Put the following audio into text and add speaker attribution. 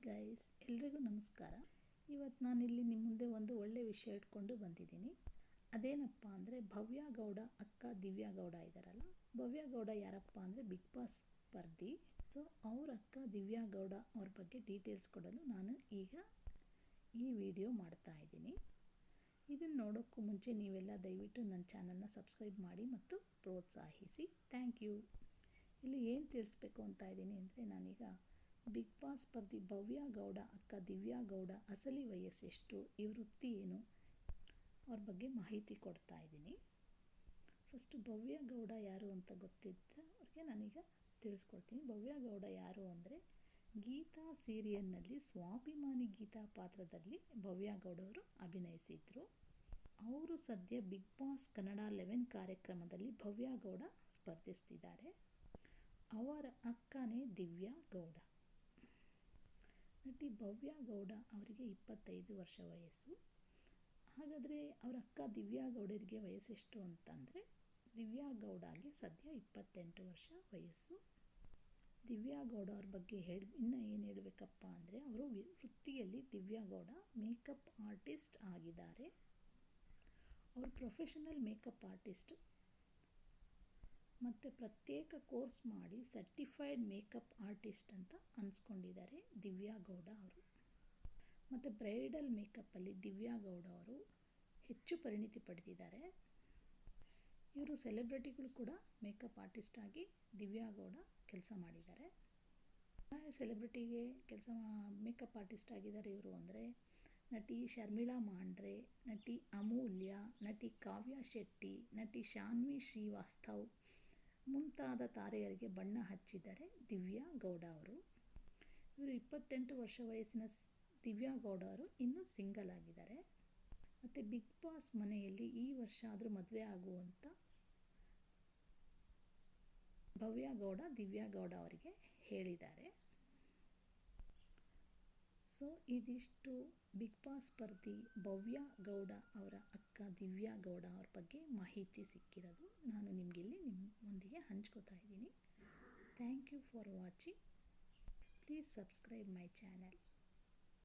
Speaker 1: Guys, ಎಲ್ರಿಗೂ ನಮಸ್ಕಾರ. ಇವತ್ತು ನಾನಿಲ್ಲಿ ನಿಮ್ಮ ಮುಂದೆ ಒಂದು ಒಳ್ಳೆ ವಿಷಯ ಇಟ್ಕೊಂಡು ಬಂದಿದ್ದೀನಿ. ಅದೇನಪ್ಪ ಅಂದರೆ ಭವ್ಯ ಗೌಡ ಅಕ್ಕ ದಿವ್ಯಾ ಗೌಡ ಇದ್ದಾರಲ್ಲ, ಭವ್ಯ ಗೌಡ ಯಾರಪ್ಪ ಅಂದರೆ ಬಿಗ್ ಬಾಸ್ ಸ್ಪರ್ಧಿ. ಸೊ ಅವ್ರ ಅಕ್ಕ ದಿವ್ಯಾ ಗೌಡ ಅವ್ರ ಬಗ್ಗೆ ಡೀಟೇಲ್ಸ್ ಕೊಡಲು ನಾನು ಈಗ ಈ ವಿಡಿಯೋ ಮಾಡ್ತಾ ಇದ್ದೀನಿ. ಇದನ್ನು ನೋಡೋಕ್ಕೂ ಮುಂಚೆ ನೀವೆಲ್ಲ ದಯವಿಟ್ಟು ನನ್ನ ಚಾನಲ್ನ ಸಬ್ಸ್ಕ್ರೈಬ್ ಮಾಡಿ ಮತ್ತು ಪ್ರೋತ್ಸಾಹಿಸಿ. Thank you. ಇಲ್ಲಿ ಏನು ತಿಳಿಸ್ಬೇಕು ಅಂತ ಇದ್ದೀನಿ ಅಂದರೆ, ನಾನೀಗ ಬಿಗ್ ಬಾಸ್ ಸ್ಪರ್ಧಿ ಭವ್ಯ ಗೌಡ ಅಕ್ಕ ದಿವ್ಯಾ ಗೌಡ ಅಸಲಿ ವಯಸ್ಸೆಷ್ಟು, ಈ ವೃತ್ತಿ ಏನು, ಅವ್ರ ಬಗ್ಗೆ ಮಾಹಿತಿ ಕೊಡ್ತಾ ಇದ್ದೀನಿ. ಫಸ್ಟು ಭವ್ಯ ಗೌಡ ಯಾರು ಅಂತ ಗೊತ್ತಿದ್ದರೆ ಅವ್ರಿಗೆ ನಾನೀಗ ತಿಳಿಸ್ಕೊಡ್ತೀನಿ. ಭವ್ಯ ಗೌಡ ಯಾರು ಅಂದರೆ, ಗೀತಾ ಸೀರಿಯಲ್ನಲ್ಲಿ ಸ್ವಾಭಿಮಾನಿ ಗೀತಾ ಪಾತ್ರದಲ್ಲಿ ಭವ್ಯ ಗೌಡ ಅವರು ಅಭಿನಯಿಸಿದರು. ಅವರು ಸದ್ಯ ಬಿಗ್ ಬಾಸ್ ಕನ್ನಡ 11 ಕಾರ್ಯಕ್ರಮದಲ್ಲಿ ಭವ್ಯ ಗೌಡ ಸ್ಪರ್ಧಿಸ್ತಿದ್ದಾರೆ. ಅವರ ಅಕ್ಕನೇ ದಿವ್ಯಾ ಗೌಡ. ನಟಿ ಭವ್ಯ ಗೌಡ ಅವರಿಗೆ 25 ವರ್ಷ ವಯಸ್ಸು. ಹಾಗಾದರೆ ಅವರ ಅಕ್ಕ ದಿವ್ಯಾ ಗೌಡರಿಗೆ ವಯಸ್ಸೆಷ್ಟು ಅಂತಂದರೆ, ದಿವ್ಯಾ ಗೌಡಗೆ ಸದ್ಯ 28 ವರ್ಷ ವಯಸ್ಸು. ದಿವ್ಯಾ ಗೌಡ ಅವ್ರ ಬಗ್ಗೆ ಇನ್ನೂ ಏನು ಹೇಳಬೇಕಪ್ಪ ಅಂದರೆ, ಅವರು ವೃತ್ತಿಯಲ್ಲಿ ದಿವ್ಯಾ ಗೌಡ ಮೇಕಪ್ ಆರ್ಟಿಸ್ಟ್ ಆಗಿದ್ದಾರೆ. ಅವರು ಪ್ರೊಫೆಷನಲ್ ಮೇಕಪ್ ಆರ್ಟಿಸ್ಟು ಮತ್ತು ಪ್ರತ್ಯೇಕ ಕೋರ್ಸ್ ಮಾಡಿ ಸರ್ಟಿಫೈಡ್ ಮೇಕಪ್ ಆರ್ಟಿಸ್ಟ್ ಅಂತ ಅನ್ಸ್ಕೊಂಡಿದ್ದಾರೆ ದಿವ್ಯಾ ಗೌಡ ಅವರು. ಮತ್ತು ಬ್ರೈಡಲ್ ಮೇಕಪ್ಪಲ್ಲಿ ದಿವ್ಯಾ ಗೌಡ ಅವರು ಹೆಚ್ಚು ಪರಿಣಿತಿ ಪಡೆದಿದ್ದಾರೆ. ಇವರು ಸೆಲೆಬ್ರಿಟಿಗಳು ಕೂಡ ಮೇಕಪ್ ಆರ್ಟಿಸ್ಟ್ ಆಗಿ ದಿವ್ಯಾ ಗೌಡ ಕೆಲಸ ಮಾಡಿದ್ದಾರೆ. ಸೆಲೆಬ್ರಿಟಿಗೆ ಮೇಕಪ್ ಆರ್ಟಿಸ್ಟ್ ಆಗಿದ್ದಾರೆ ಇವರು ಅಂದರೆ, ನಟಿ ಶರ್ಮಿಳಾ ಮಾಂಡ್ರೆ, ನಟಿ ಅಮೂಲ್ಯ, ನಟಿ ಕಾವ್ಯ ಶೆಟ್ಟಿ, ನಟಿ ಶಾನ್ವಿ ಶ್ರೀವಾಸ್ತವ್ ಮುಂತಾದ ತಾರೆಯರಿಗೆ ಬಣ್ಣ ಹಚ್ಚಿದ್ದಾರೆ ದಿವ್ಯಾ ಗೌಡ ಅವರು. ಇವರು 28 ವರ್ಷ ವಯಸ್ಸಿನ ದಿವ್ಯಾ ಗೌಡ ಅವರು ಇನ್ನೂ ಸಿಂಗಲ್ ಆಗಿದ್ದಾರೆ. ಮತ್ತು ಬಿಗ್ ಬಾಸ್ ಮನೆಯಲ್ಲಿ ಈ ವರ್ಷ ಆದರೂ ಮದುವೆ ಆಗುವಂಥ ಭವ್ಯ ಗೌಡ ದಿವ್ಯಾ ಗೌಡ ಅವರಿಗೆ ಹೇಳಿದ್ದಾರೆ. ಸೊ ಇದಿಷ್ಟು ಬಿಗ್ ಬಾಸ್ ಸ್ಪರ್ಧಿ ಭವ್ಯ ಗೌಡ ಅವರ ಅಕ್ಕ ದಿವ್ಯಾ ಗೌಡ ಅವ್ರ ಬಗ್ಗೆ ಮಾಹಿತಿ ಸಿಕ್ಕಿರೋದು. ನಾನು ನಿಮಗಿಲ್ಲಿ ನಿಮ್ಮೊಂದಿಗೆ ಹಂಚ್ಕೋತಾ ಇದ್ದೀನಿ. Thank you for watching. Please subscribe my channel.